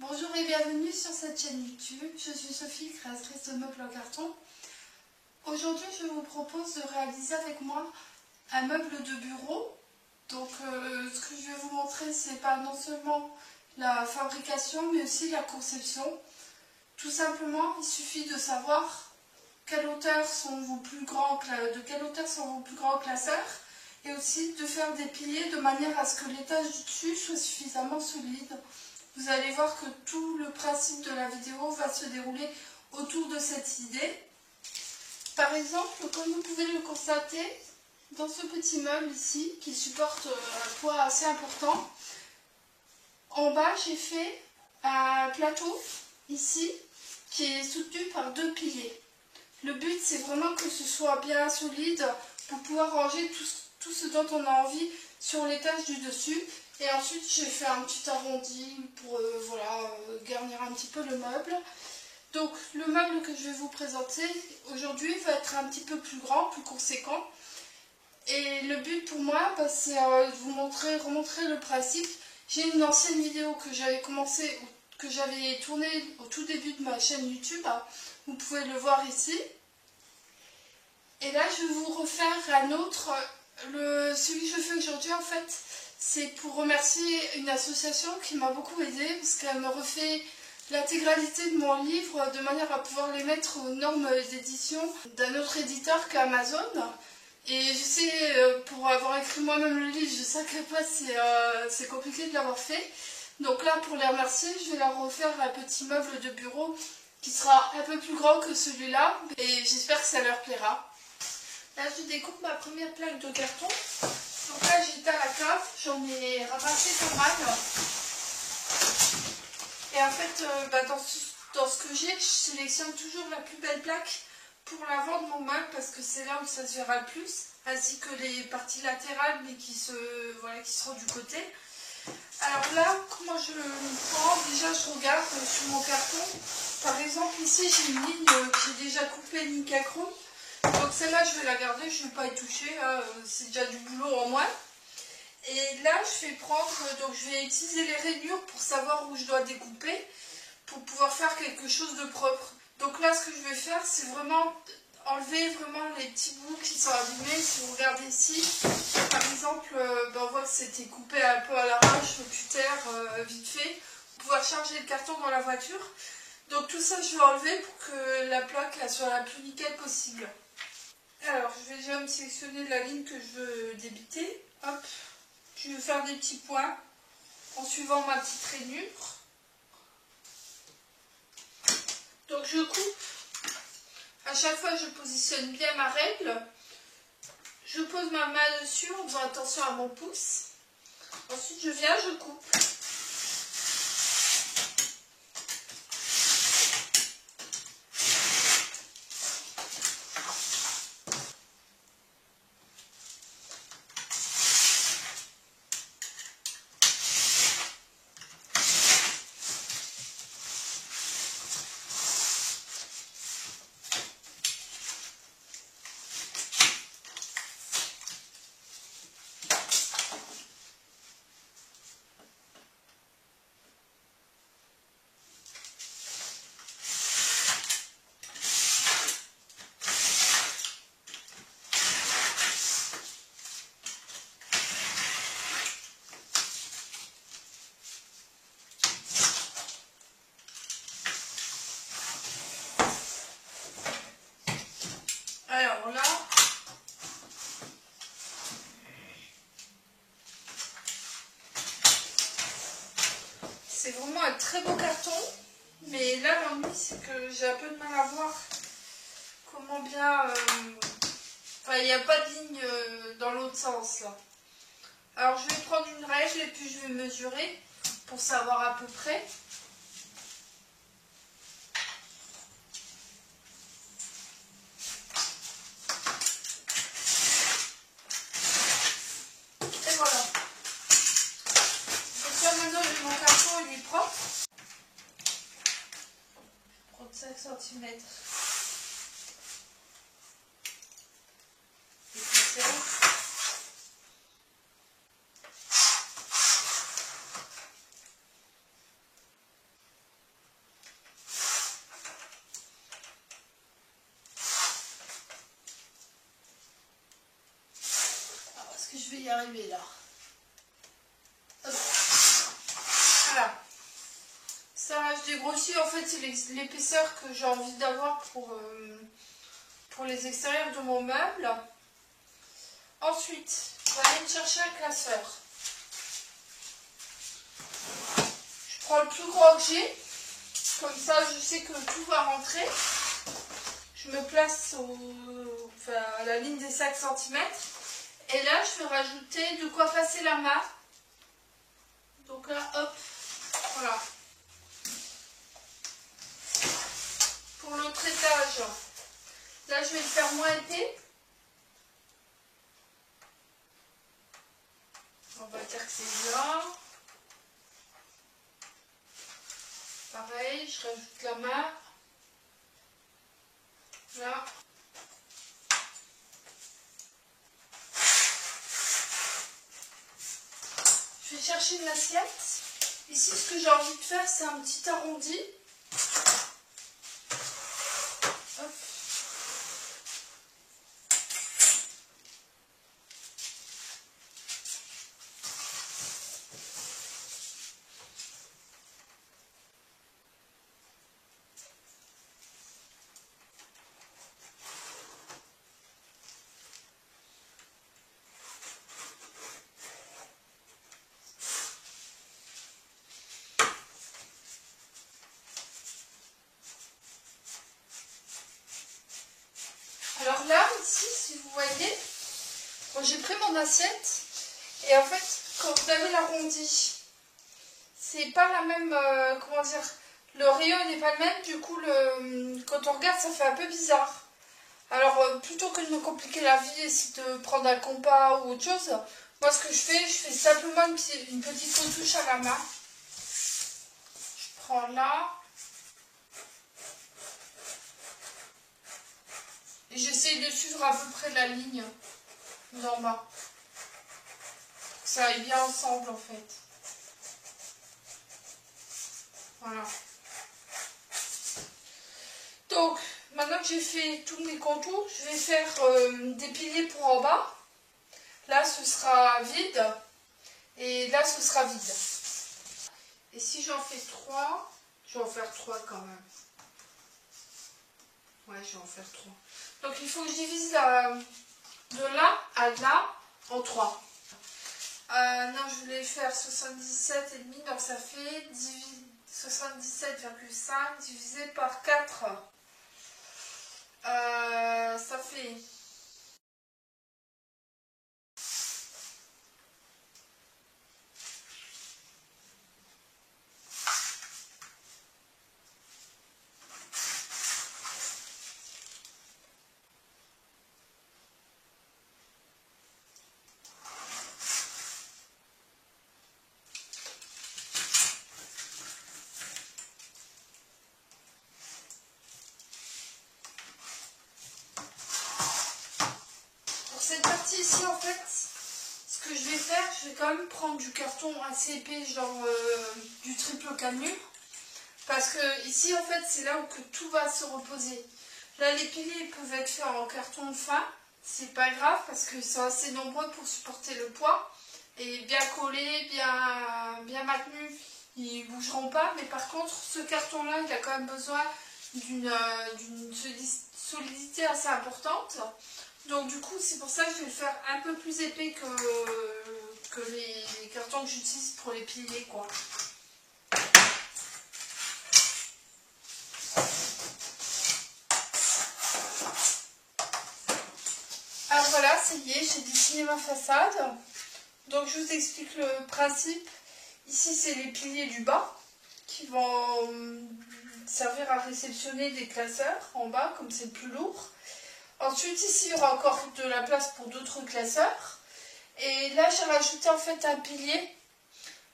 Bonjour et bienvenue sur cette chaîne YouTube. Je suis Sophie, créatrice de meubles en carton. Aujourd'hui, je vous propose de réaliser avec moi un meuble de bureau. Donc, ce que je vais vous montrer, c'est pas non seulement la fabrication, mais aussi la conception. Tout simplement, il suffit de savoir de quelle hauteur sont vos plus grands classeurs et aussi de faire des piliers de manière à ce que l'étage du dessus soit suffisamment solide. Vous allez voir que tout le principe de la vidéo va se dérouler autour de cette idée. Par exemple, comme vous pouvez le constater, dans ce petit meuble ici, qui supporte un poids assez important, en bas j'ai fait un plateau ici qui est soutenu par deux piliers. Le but, c'est vraiment que ce soit bien solide pour pouvoir ranger tout ce dont on a envie sur l'étage du dessus. Et ensuite, j'ai fait un petit arrondi pour garnir un petit peu le meuble. Donc, le meuble que je vais vous présenter aujourd'hui va être un petit peu plus grand, plus conséquent. Et le but pour moi, c'est de vous remontrer le principe. J'ai une ancienne vidéo que j'avais tournée au tout début de ma chaîne YouTube. Vous pouvez le voir ici. Et là, je vais vous refaire un autre. Celui que je fais aujourd'hui, en fait, c'est pour remercier une association qui m'a beaucoup aidée, parce qu'elle me refait l'intégralité de mon livre de manière à pouvoir les mettre aux normes d'édition d'un autre éditeur qu'Amazon. Et je sais, pour avoir écrit moi-même le livre, je sais à quel point c'est compliqué de l'avoir fait. Donc là, pour les remercier, je vais leur refaire un petit meuble de bureau qui sera un peu plus grand que celui-là, et j'espère que ça leur plaira. Là, je découpe ma première plaque de carton. Donc là, j'étais à la cave, j'en ai ramassé pas mal. Et en fait, dans ce que j'ai, je sélectionne toujours la plus belle plaque pour l'avant de mon meuble parce que c'est là où ça se verra le plus, ainsi que les parties latérales mais qui seront du côté. Alors là, comment je le prends? Déjà, je regarde sur mon carton. Par exemple, ici, j'ai une ligne que j'ai déjà coupée, Nicachrome. Donc celle-là, je vais la garder, je ne vais pas y toucher, c'est déjà du boulot en moins. Et là, je vais je vais utiliser les rainures pour savoir où je dois découper, pour pouvoir faire quelque chose de propre. Donc là, ce que je vais faire, c'est vraiment enlever les petits bouts qui sont abîmés. Si vous regardez ici, par exemple, on voit que c'était coupé un peu à l'arrache, au cutter, vite fait, pour pouvoir charger le carton dans la voiture. Donc tout ça, je vais enlever pour que la plaque soit la plus nickel possible. Alors, je vais déjà me sélectionner la ligne que je veux débiter. Hop, je vais faire des petits points en suivant ma petite rainure. Donc, je coupe. À chaque fois, je positionne bien ma règle. Je pose ma main dessus en faisant attention à mon pouce. Ensuite, je viens, je coupe. Alors là, c'est vraiment un très beau carton, mais là l'ennui c'est que j'ai un peu de mal à voir comment bien... il n'y a pas de ligne dans l'autre sens là. Alors je vais prendre une règle et puis je vais mesurer pour savoir à peu près. Et voilà. Donc là maintenant mon carton il est propre. 35 cm. Et puis c'est bon. y arriver là. Hop. Voilà. Ça, je dégrossis. En fait, c'est l'épaisseur que j'ai envie d'avoir pour les extérieurs de mon meuble. Ensuite, je vais aller chercher un classeur. Je prends le plus grand que j'ai. Comme ça, je sais que tout va rentrer. Je me place à la ligne des 5 cm. Et là, je vais rajouter de quoi passer la main. Donc là, hop, voilà. Pour l'autre étage, là, je vais le faire moins épais. On va dire que c'est bien. Pareil, je rajoute la main. Là. Je vais chercher une assiette. Ici, ce que j'ai envie de faire, c'est un petit arrondi. Hop. Alors là, ici, si vous voyez, bon, j'ai pris mon assiette et en fait, quand vous avez l'arrondi, c'est pas la même, comment dire, le rayon n'est pas le même, du coup, quand on regarde, ça fait un peu bizarre. Alors, plutôt que de me compliquer la vie et essayer de prendre un compas ou autre chose, moi, ce que je fais simplement une petite retouche à la main. Je prends là. Et j'essaye de suivre à peu près la ligne d'en bas. Que ça aille bien ensemble, en fait. Voilà. Donc, maintenant que j'ai fait tous mes contours, je vais faire des piliers pour en bas. Là, ce sera vide. Et là, ce sera vide. Et si j'en fais 3, je vais en faire 3 quand même. Ouais, je vais en faire 3. Donc, il faut que je divise de là à là en 3. Non, je voulais faire 77,5, donc ça fait 77,5 divisé par 4. Ça fait... Cette partie ici, en fait, ce que je vais faire, je vais quand même prendre du carton assez épais, genre du triple cannelure, parce que ici, en fait, c'est là où que tout va se reposer. Là, les piliers peuvent être faits en carton fin, c'est pas grave, parce que c'est assez nombreux pour supporter le poids, et bien collés, bien maintenus, ils bougeront pas, mais par contre, ce carton-là, il a quand même besoin d'une solidité assez importante. Donc du coup, c'est pour ça que je vais le faire un peu plus épais que les cartons que j'utilise pour les piliers, quoi. Alors voilà, ça y est, j'ai dessiné ma façade. Donc je vous explique le principe. Ici, c'est les piliers du bas qui vont servir à réceptionner des classeurs en bas, comme c'est le plus lourd. Ensuite, ici, il y aura encore de la place pour d'autres classeurs. Et là, j'ai rajouté en fait un pilier.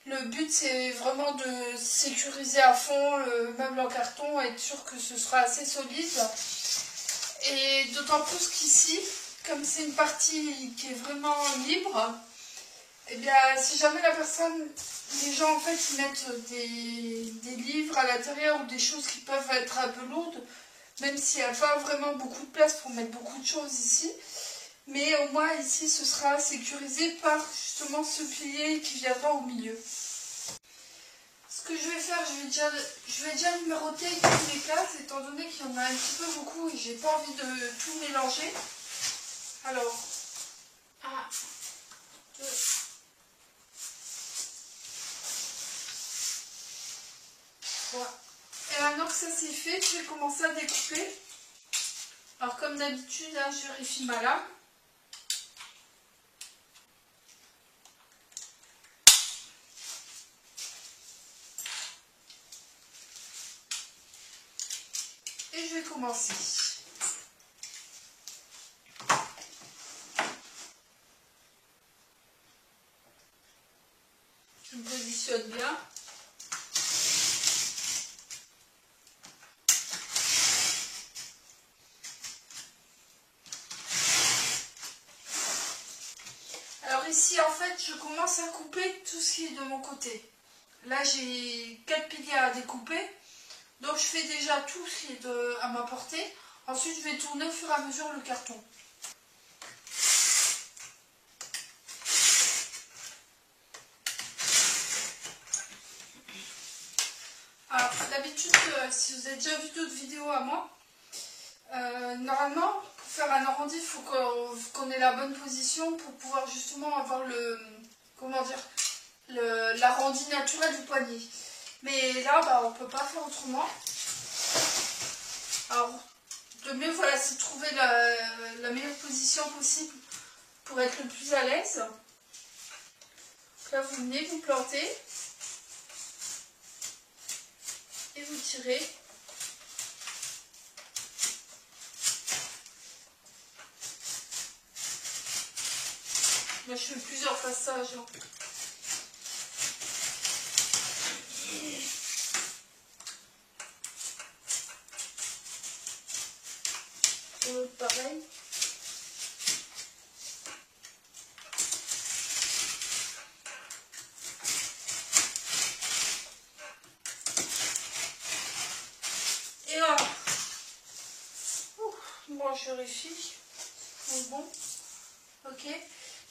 Le but, c'est vraiment de sécuriser à fond le meuble en carton, être sûr que ce sera assez solide. Et d'autant plus qu'ici, comme c'est une partie qui est vraiment libre, eh bien, si jamais les gens en fait, ils mettent des livres à l'intérieur ou des choses qui peuvent être un peu lourdes, même s'il n'y a pas vraiment beaucoup de place pour mettre beaucoup de choses ici, Mais au moins ici ce sera sécurisé par justement ce pilier qui viendra au milieu. Ce que je vais faire, je vais déjà numéroter toutes les cases étant donné qu'il y en a un petit peu beaucoup et j'ai pas envie de tout mélanger. Alors, 1, 2, voilà. Et maintenant que ça c'est fait, je vais commencer à découper. Alors comme d'habitude, hein, je vérifie ma lame. Et je vais commencer. Je me positionne bien. Alors ici en fait je commence à couper tout ce qui est de mon côté. Là j'ai 4 piliers à découper. Donc je fais déjà tout ce qui est à ma portée. Ensuite je vais tourner au fur et à mesure le carton. Alors d'habitude si vous avez déjà vu d'autres vidéos à moi, normalement pour faire un arrondi il faut qu'on ait la bonne position pour pouvoir justement avoir l'arrondi naturel du poignet. Mais là on ne peut pas faire autrement. Alors le mieux voilà, c'est de trouver la meilleure position possible pour être le plus à l'aise. Là vous venez vous planter et vous tirez. Moi je fais plusieurs passages. Hein. Et l'autre pareil. Et là, moi je vérifie. Bon, ok.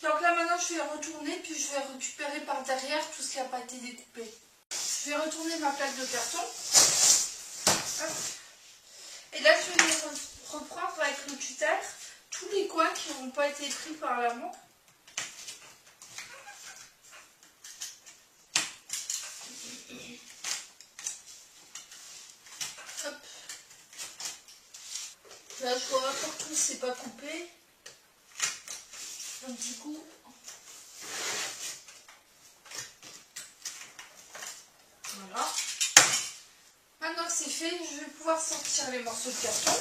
Donc là maintenant je vais retourner puis je vais récupérer par derrière tout ce qui n'a pas été découpé. Je vais retourner ma plaque de carton. Hop. Et là je vais reprendre avec le cutter tous les coins qui n'ont pas été pris par l'amont. Hop. Là je vois partout c'est pas coupé. Donc du coup, voilà. Maintenant que c'est fait, je vais pouvoir sortir les morceaux de carton.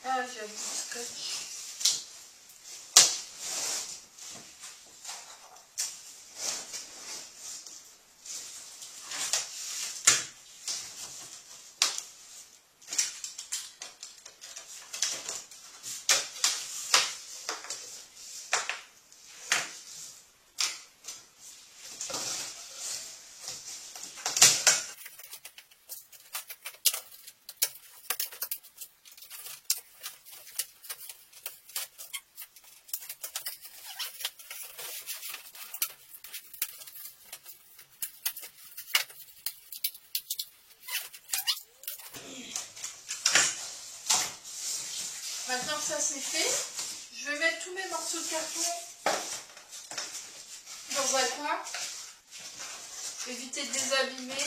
Ah, j'ai un peu de scotch. Maintenant que ça c'est fait, je vais mettre tous mes morceaux de carton dans un coin. Éviter de les abîmer.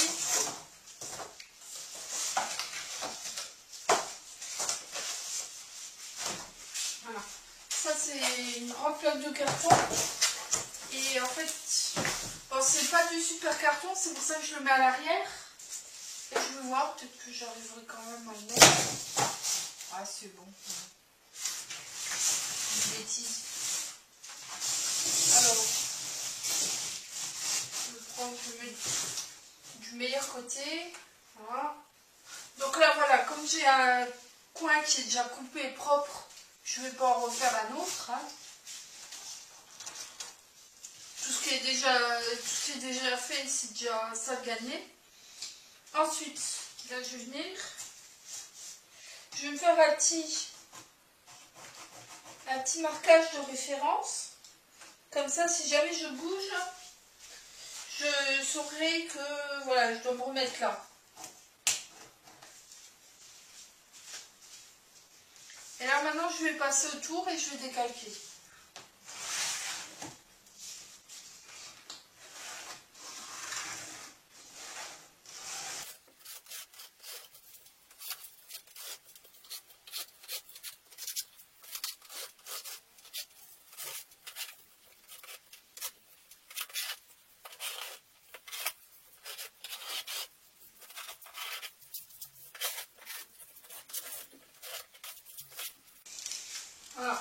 Voilà. Ça c'est une grande plaque de carton. Et en fait, bon, c'est pas du super carton, c'est pour ça que je le mets à l'arrière. Et je vais voir, peut-être que j'arriverai quand même à le mettre. Ah c'est bon. Une bêtise. Alors, je mets du meilleur côté. Voilà. Donc là voilà, comme j'ai un coin qui est déjà coupé propre, je ne vais pas en refaire un autre. Hein. Tout ce qui est déjà fait, c'est déjà ça de gagner. Ensuite, là je vais venir. Je vais me faire un petit un petit marquage de référence. Comme ça, si jamais je bouge, je saurai que voilà, je dois me remettre là. Et là maintenant, je vais passer autour et je vais décalquer. Voilà.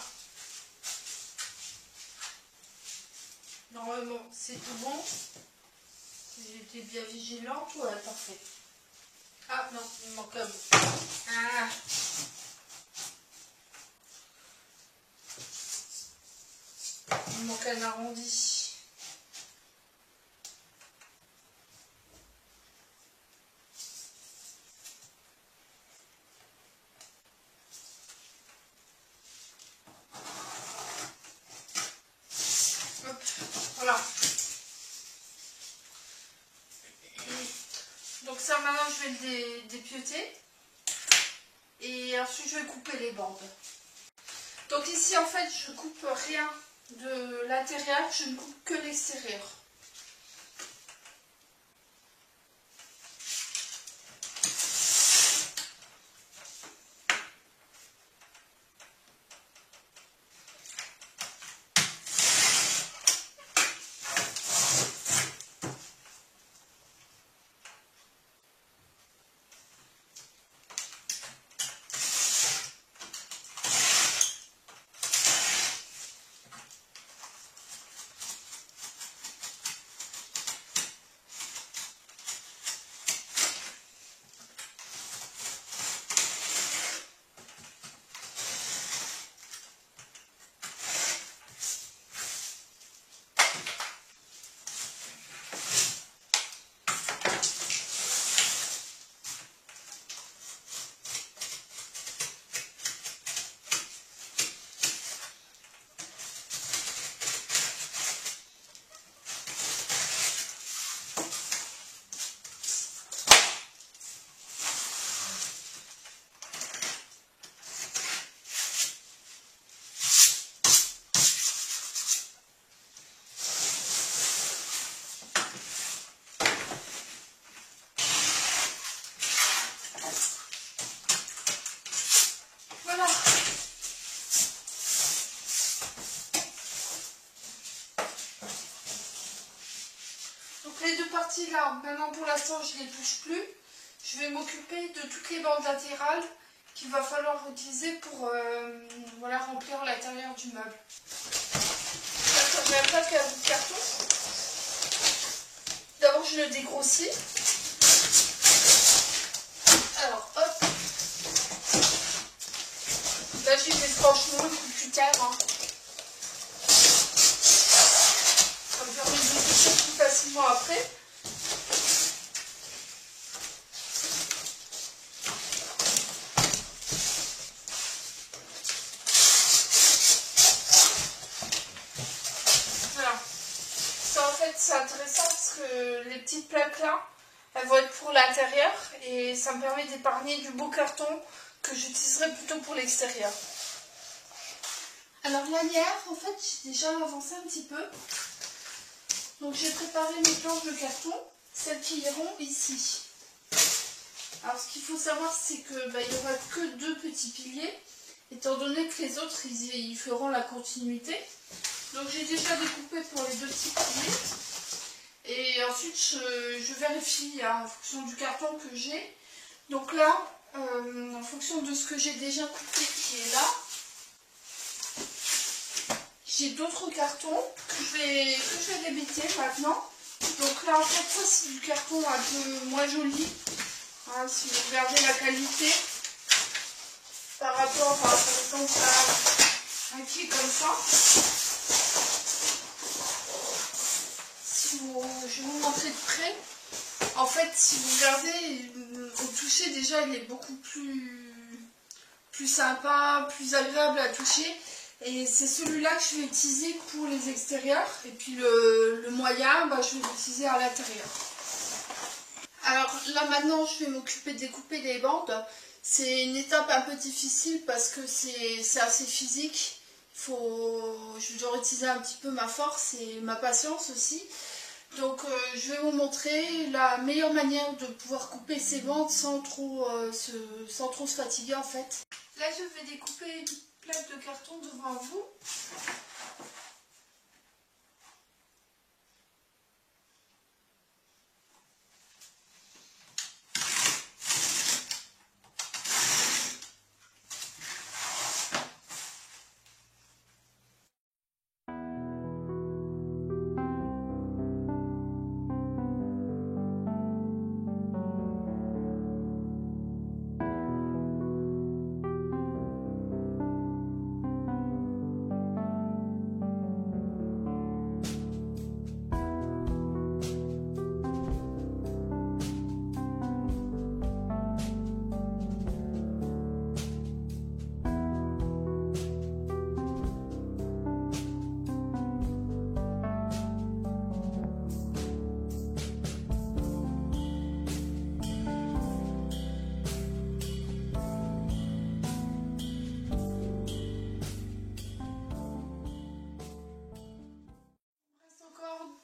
Normalement, c'est tout bon. J'ai été bien vigilante. Ouais, parfait. Ah non, il me manque un bout. Ah. Il me manque un arrondi. Voilà. Donc ça maintenant je vais le dépioter. Et ensuite je vais couper les bandes. Donc ici en fait je coupe rien de l'intérieur, je ne coupe que l'extérieur. Voilà. Donc les deux parties là, maintenant pour l'instant je ne les touche plus. Je vais m'occuper de toutes les bandes latérales qu'il va falloir utiliser pour voilà, remplir l'intérieur du meuble. D'accord, j'ai un pack à bout de carton. D'abord je le dégrossis. Alors hop. Là j'ai fait franchement le coup de cutter. Hein. Ça me permet de le toucher plus facilement après. C'est intéressant parce que les petites plaques là, elles vont être pour l'intérieur et ça me permet d'épargner du beau carton que j'utiliserai plutôt pour l'extérieur. Alors l'anière, en fait, j'ai déjà avancé un petit peu. Donc j'ai préparé mes planches de carton, celles qui iront ici. Alors ce qu'il faut savoir, c'est que il n'y aura que 2 petits piliers, étant donné que les autres, ils feront la continuité. Donc j'ai déjà découpé pour les 2 petits piliers. Et ensuite je vérifie en fonction du carton que j'ai. Donc là, en fonction de ce que j'ai déjà coupé qui est là, j'ai d'autres cartons que je vais débiter maintenant. Donc là en fait ça c'est du carton un peu moins joli. Hein, si vous regardez la qualité par rapport à par exemple à un qui est comme ça. Je vais vous montrer de près. En fait, si vous regardez, au toucher déjà, il est beaucoup plus sympa, plus agréable à toucher. Et c'est celui-là que je vais utiliser pour les extérieurs. Et puis le moyen, je vais l'utiliser à l'intérieur. Alors là maintenant, je vais m'occuper de découper les bandes. C'est une étape un peu difficile parce que c'est assez physique. Je dois utiliser un petit peu ma force et ma patience aussi. Donc je vais vous montrer la meilleure manière de pouvoir couper ces bandes sans trop se fatiguer en fait. Là je vais découper une plaque de carton devant vous.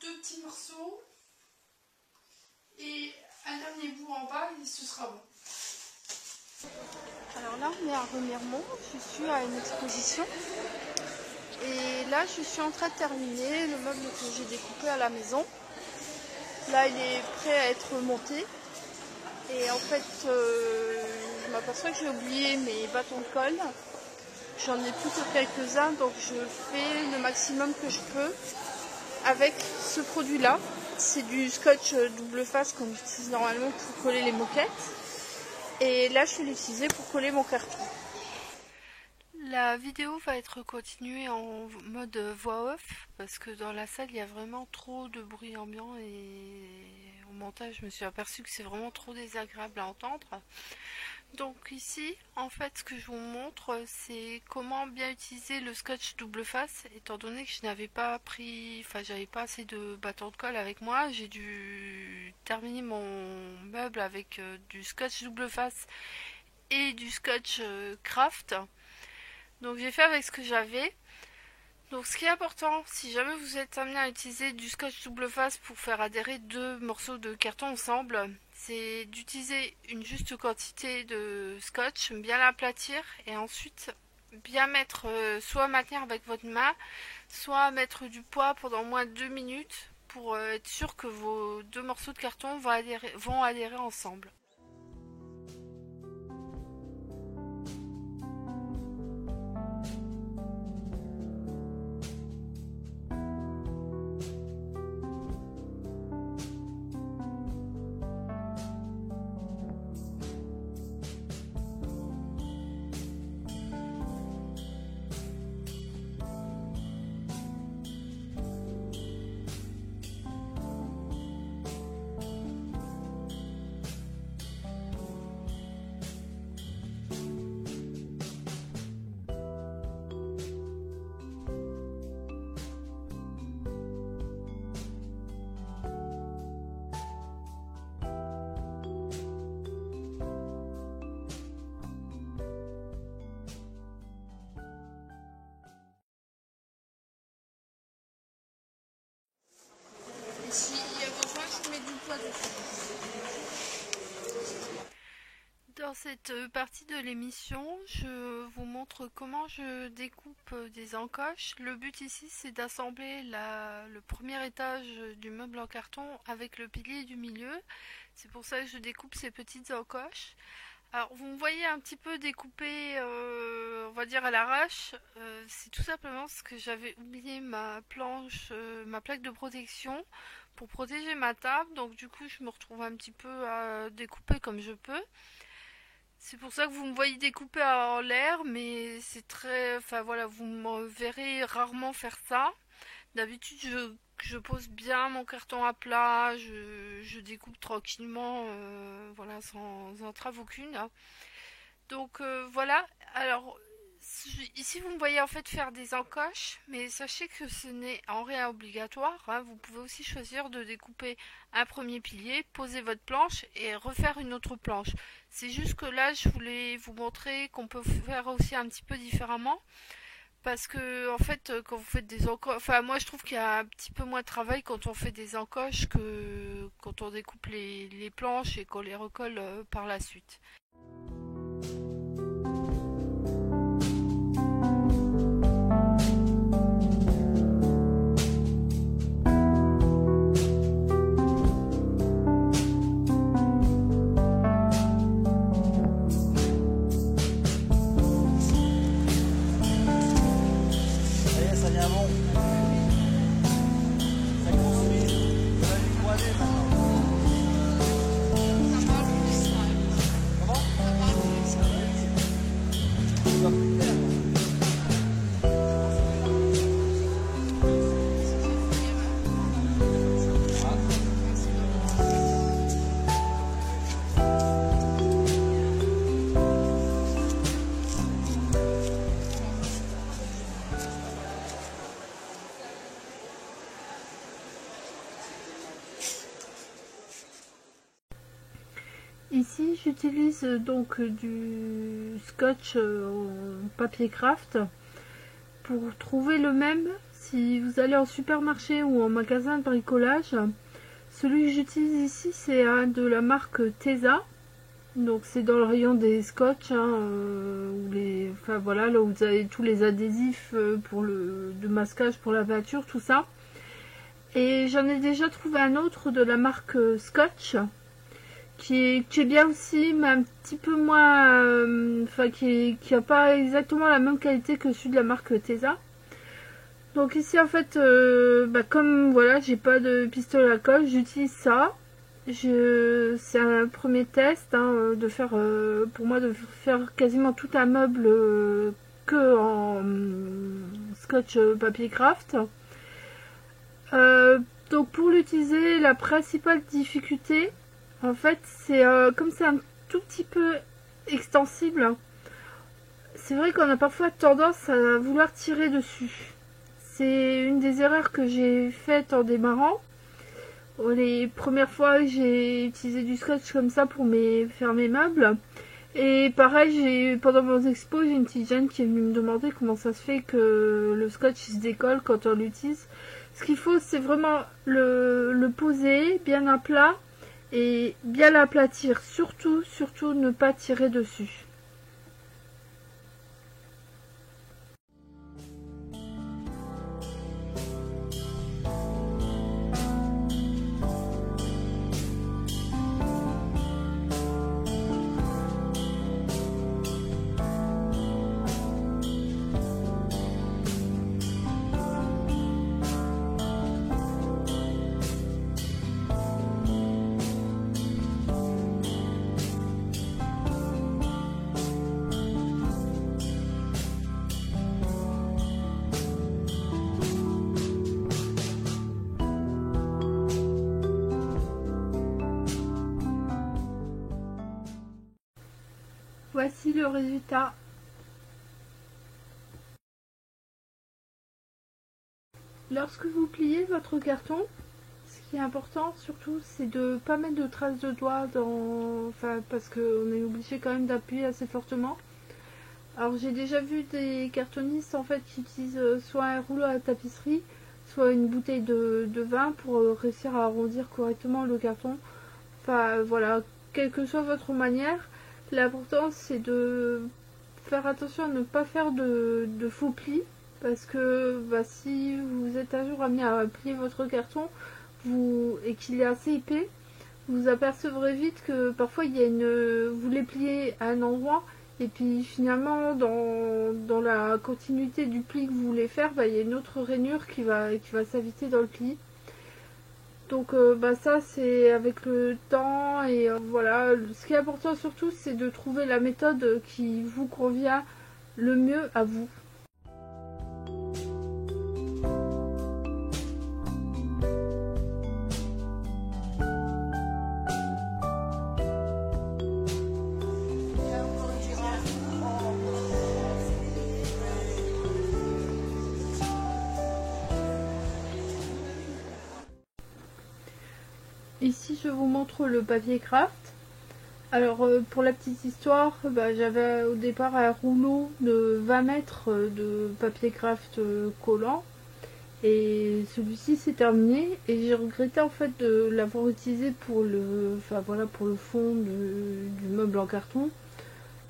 Petits morceaux et un dernier bout en bas et ce sera bon. Alors là on est à Remiremont, je suis à une exposition et là je suis en train de terminer le meuble que j'ai découpé à la maison. Là il est prêt à être monté et en fait je m'aperçois que j'ai oublié mes bâtons de colle. J'en ai plus que quelques-uns donc je fais le maximum que je peux avec ce produit là. C'est du scotch double face qu'on utilise normalement pour coller les moquettes et là je vais l'utiliser pour coller mon carton. La vidéo va être continuée en mode voix off parce que dans la salle il y a vraiment trop de bruit ambiant et au montage je me suis aperçue que c'est vraiment trop désagréable à entendre. Donc ici, en fait, ce que je vous montre, c'est comment bien utiliser le scotch double face, étant donné que je n'avais pas pris, j'avais pas assez de bâtons de colle avec moi. J'ai dû terminer mon meuble avec du scotch double face et du scotch craft. Donc j'ai fait avec ce que j'avais. Donc ce qui est important, si jamais vous êtes amené à utiliser du scotch double face pour faire adhérer deux morceaux de carton ensemble, c'est d'utiliser une juste quantité de scotch, bien l'aplatir et ensuite bien mettre, soit maintenir avec votre main, soit mettre du poids pendant au moins 2 minutes pour être sûr que vos deux morceaux de carton vont adhérer ensemble. Et s'il y a besoin, je mets du poids dessus. Dans cette partie de l'émission, je vous montre comment je découpe des encoches. Le but ici, c'est d'assembler le premier étage du meuble en carton avec le pilier du milieu. C'est pour ça que je découpe ces petites encoches. Alors, vous me voyez un petit peu découpé, on va dire à l'arrache. C'est tout simplement parce que j'avais oublié ma planche, ma plaque de protection pour protéger ma table. Donc du coup, je me retrouve un petit peu à découper comme je peux. C'est pour ça que vous me voyez découper en l'air, mais c'est très... Enfin voilà, vous me verrez rarement faire ça. D'habitude, je pose bien mon carton à plat, je découpe tranquillement, voilà, sans entrave aucune. Donc voilà, alors Ici, vous me voyez en fait faire des encoches, mais sachez que ce n'est en rien obligatoire, hein. Vous pouvez aussi choisir de découper un premier pilier, poser votre planche et refaire une autre planche. C'est juste que là, je voulais vous montrer qu'on peut faire aussi un petit peu différemment. Parce que en fait, quand vous faites des encoches, enfin moi je trouve qu'il y a un petit peu moins de travail quand on fait des encoches que quand on découpe les planches et qu'on les recolle par la suite. Ça y est, ça vient bon. Ça construit. On va lui croiser maintenant. Comment? Tu vas plus faire. Ici, j'utilise donc du scotch en papier craft pour trouver le même. Si vous allez en supermarché ou en magasin de bricolage, celui que j'utilise ici, c'est un de la marque Tesa. Donc c'est dans le rayon des scotch, hein, enfin voilà, là où vous avez tous les adhésifs de masquage pour la peinture, tout ça. Et j'en ai déjà trouvé un autre de la marque Scotch qui est bien aussi, mais un petit peu moins, enfin qui a pas exactement la même qualité que celui de la marque Tesa. Donc ici en fait, comme voilà, j'ai pas de pistolet à colle, j'utilise ça. C'est un premier test, hein, pour moi de faire quasiment tout un meuble que en scotch papier craft. Donc pour l'utiliser, la principale difficulté, en fait, c'est comme c'est un tout petit peu extensible, c'est vrai qu'on a parfois tendance à vouloir tirer dessus. C'est une des erreurs que j'ai faites en démarrant. Les premières fois, j'ai utilisé du scotch comme ça pour faire mes meubles. Et pareil, pendant mon expo, j'ai une petite jeune qui est venue me demander comment ça se fait que le scotch il se décolle quand on l'utilise. Ce qu'il faut, c'est vraiment le poser bien à plat et bien l'aplatir. Surtout, surtout ne pas tirer dessus. Voici le résultat. Lorsque vous pliez votre carton, ce qui est important surtout, c'est de ne pas mettre de traces de doigts parce qu'on est obligé quand même d'appuyer assez fortement. Alors j'ai déjà vu des cartonnistes en fait qui utilisent soit un rouleau à tapisserie, soit une bouteille de vin pour réussir à arrondir correctement le carton. Enfin voilà, quelle que soit votre manière, l'important c'est de faire attention à ne pas faire de faux plis, parce que si vous êtes un jour amené à plier votre carton et qu'il est assez épais, vous apercevrez vite que parfois vous les pliez à un endroit et puis finalement dans la continuité du pli que vous voulez faire, il y a une autre rainure qui va s'inviter dans le pli. Donc ça c'est avec le temps et voilà. Ce qui est important surtout, c'est de trouver la méthode qui vous convient le mieux à vous. ici je vous montre le papier craft. Alors pour la petite histoire, j'avais au départ un rouleau de 20 mètres de papier craft collant. Et celui-ci s'est terminé et j'ai regretté en fait de l'avoir utilisé pour pour le fond du meuble en carton.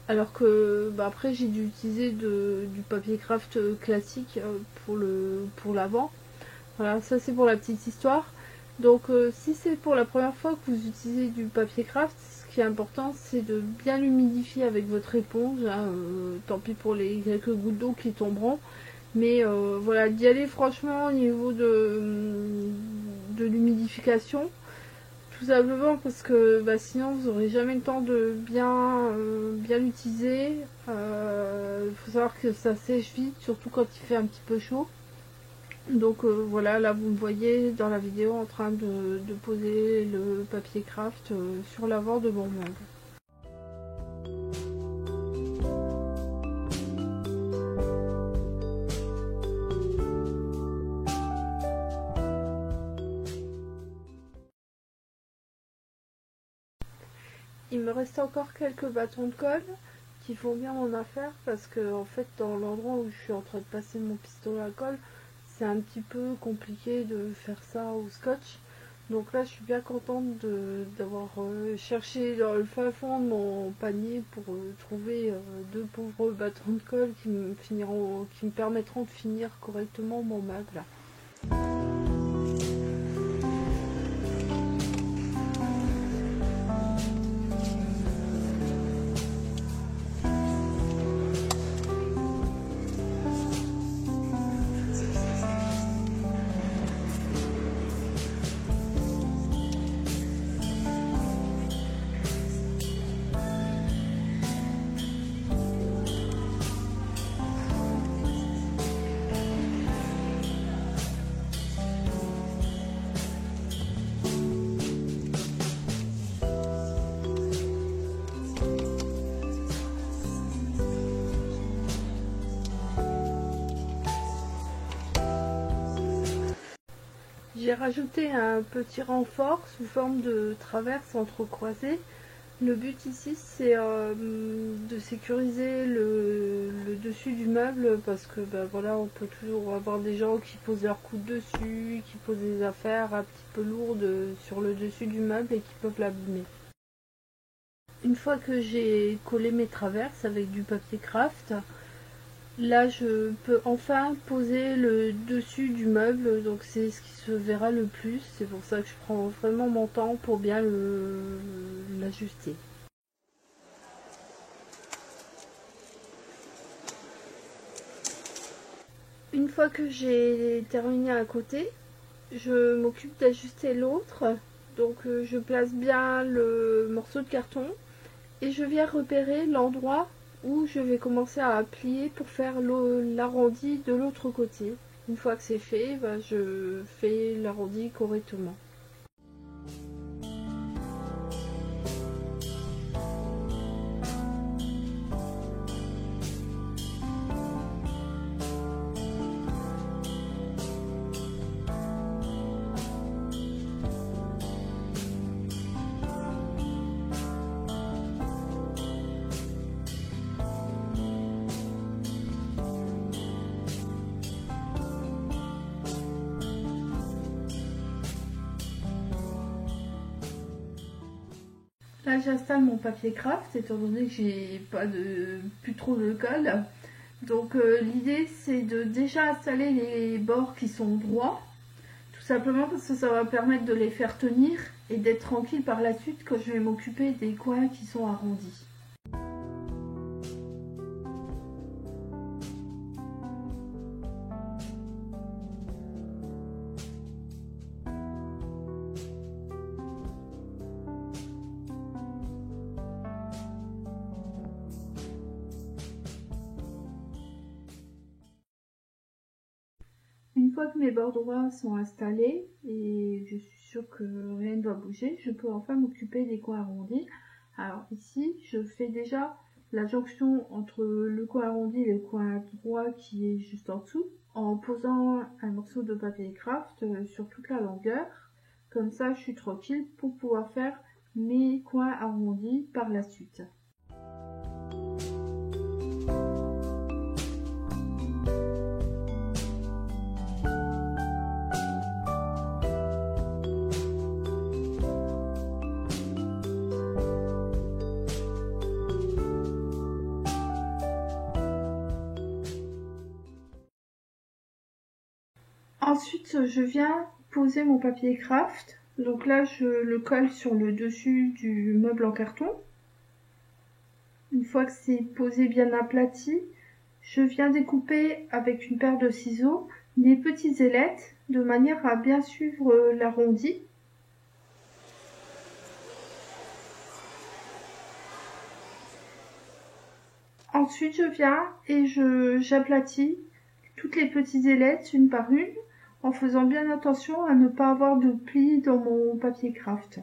Alors que après j'ai dû utiliser du papier craft classique pour l'avant. Voilà, ça c'est pour la petite histoire. Donc si c'est pour la première fois que vous utilisez du papier craft, ce qui est important c'est de bien l'humidifier avec votre éponge, hein, tant pis pour les quelques gouttes d'eau qui tomberont, mais voilà, d'y aller franchement au niveau de l'humidification, tout simplement parce que sinon vous n'aurez jamais le temps de bien l'utiliser. Il faut savoir que ça sèche vite, surtout quand il fait un petit peu chaud. Donc voilà, là vous me voyez dans la vidéo en train de poser le papier craft sur l'avant de mon meuble. Il me reste encore quelques bâtons de colle qui font bien mon affaire parce que en fait dans l'endroit où je suis en train de passer mon pistolet à colle, c'est un petit peu compliqué de faire ça au scotch. Donc là je suis bien contente d'avoir cherché dans le fin fond de mon panier pour trouver deux pauvres bâtons de colle qui me permettront de finir correctement mon meuble. J'ai rajouté un petit renfort sous forme de traverse entrecroisée. Le but ici c'est de sécuriser le dessus du meuble parce que voilà, on peut toujours avoir des gens qui posent leur coude dessus, qui posent des affaires un petit peu lourdes sur le dessus du meuble et qui peuvent l'abîmer. Une fois que j'ai collé mes traverses avec du papier craft, là je peux enfin poser le dessus du meuble, donc c'est ce qui se verra le plus, c'est pour ça que je prends vraiment mon temps pour bien l'ajuster. Une fois que j'ai terminé un côté, je m'occupe d'ajuster l'autre, donc je place bien le morceau de carton et je viens repérer l'endroit où je vais commencer à plier pour faire l'arrondi de l'autre côté. Une fois que c'est fait, je fais l'arrondi correctement. Là j'installe mon papier craft étant donné que j'ai plus trop de colle. Donc l'idée c'est de déjà installer les bords qui sont droits, tout simplement parce que ça va permettre de les faire tenir et d'être tranquille par la suite quand je vais m'occuper des coins qui sont arrondis. Une fois que mes bords droits sont installés et je suis sûre que rien ne va bouger, je peux enfin m'occuper des coins arrondis. Alors ici, je fais déjà la jonction entre le coin arrondi et le coin droit qui est juste en dessous, en posant un morceau de papier craft sur toute la longueur. Comme ça, je suis tranquille pour pouvoir faire mes coins arrondis par la suite. Ensuite, je viens poser mon papier craft. Donc là, je le colle sur le dessus du meuble en carton. Une fois que c'est posé bien aplati, je viens découper avec une paire de ciseaux des petites ailettes de manière à bien suivre l'arrondi. Ensuite, je viens et j'aplatis toutes les petites ailettes une par une, en faisant bien attention à ne pas avoir de plis dans mon papier craft.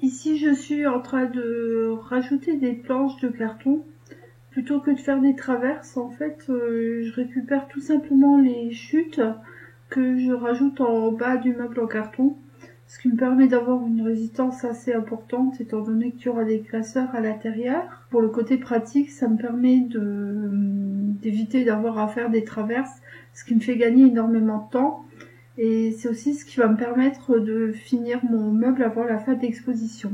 Ici, je suis en train de rajouter des planches de carton. Plutôt que de faire des traverses, en fait, je récupère tout simplement les chutes que je rajoute en bas du meuble en carton. Ce qui me permet d'avoir une résistance assez importante, étant donné qu'il y aura des classeurs à l'intérieur. Pour le côté pratique, ça me permet d'éviter d'avoir à faire des traverses, ce qui me fait gagner énormément de temps. Et c'est aussi ce qui va me permettre de finir mon meuble avant la fin d'exposition.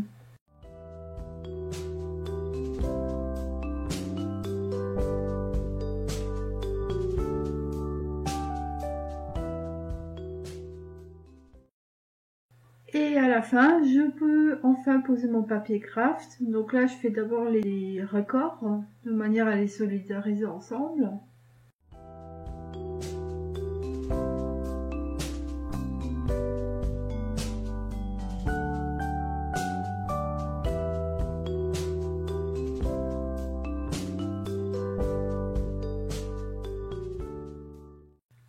Et à la fin, je peux enfin poser mon papier craft. Donc là, je fais d'abord les raccords de manière à les solidariser ensemble.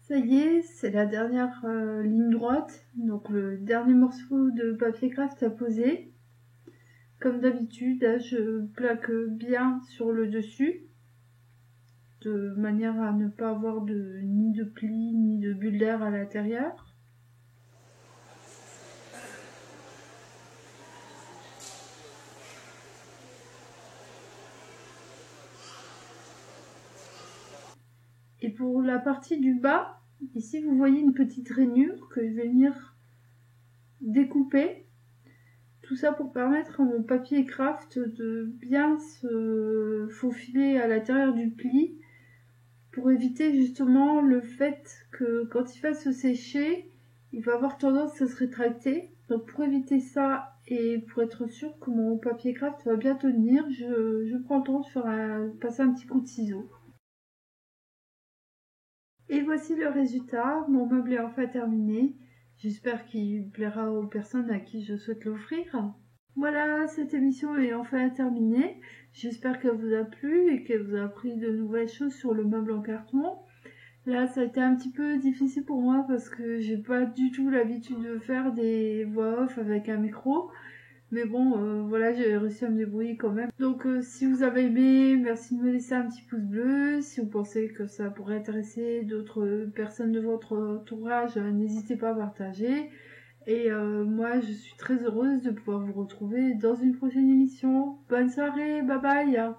Ça y est, c'est la dernière ligne droite, donc le dernier morceau de papier craft à poser. Comme d'habitude, là, je plaque bien sur le dessus, de manière à ne pas avoir ni de plis ni de bulles d'air à l'intérieur. Et pour la partie du bas, ici vous voyez une petite rainure que je vais venir découper. Tout ça pour permettre à mon papier craft de bien se faufiler à l'intérieur du pli, pour éviter justement le fait que quand il va se sécher, il va avoir tendance à se rétracter. Donc pour éviter ça et pour être sûr que mon papier craft va bien tenir, je prends le temps de passer un petit coup de ciseau. Et voici le résultat, mon meuble est enfin terminé. J'espère qu'il plaira aux personnes à qui je souhaite l'offrir. Voilà, cette émission est enfin terminée. J'espère qu'elle vous a plu et qu'elle vous a appris de nouvelles choses sur le meuble en carton. Là, ça a été un petit peu difficile pour moi parce que j'ai pas du tout l'habitude de faire des voix off avec un micro. Mais bon, voilà, j'ai réussi à me débrouiller quand même. Donc si vous avez aimé, merci de me laisser un petit pouce bleu. Si vous pensez que ça pourrait intéresser d'autres personnes de votre entourage, n'hésitez pas à partager. Et moi, je suis très heureuse de pouvoir vous retrouver dans une prochaine émission. Bonne soirée, bye bye!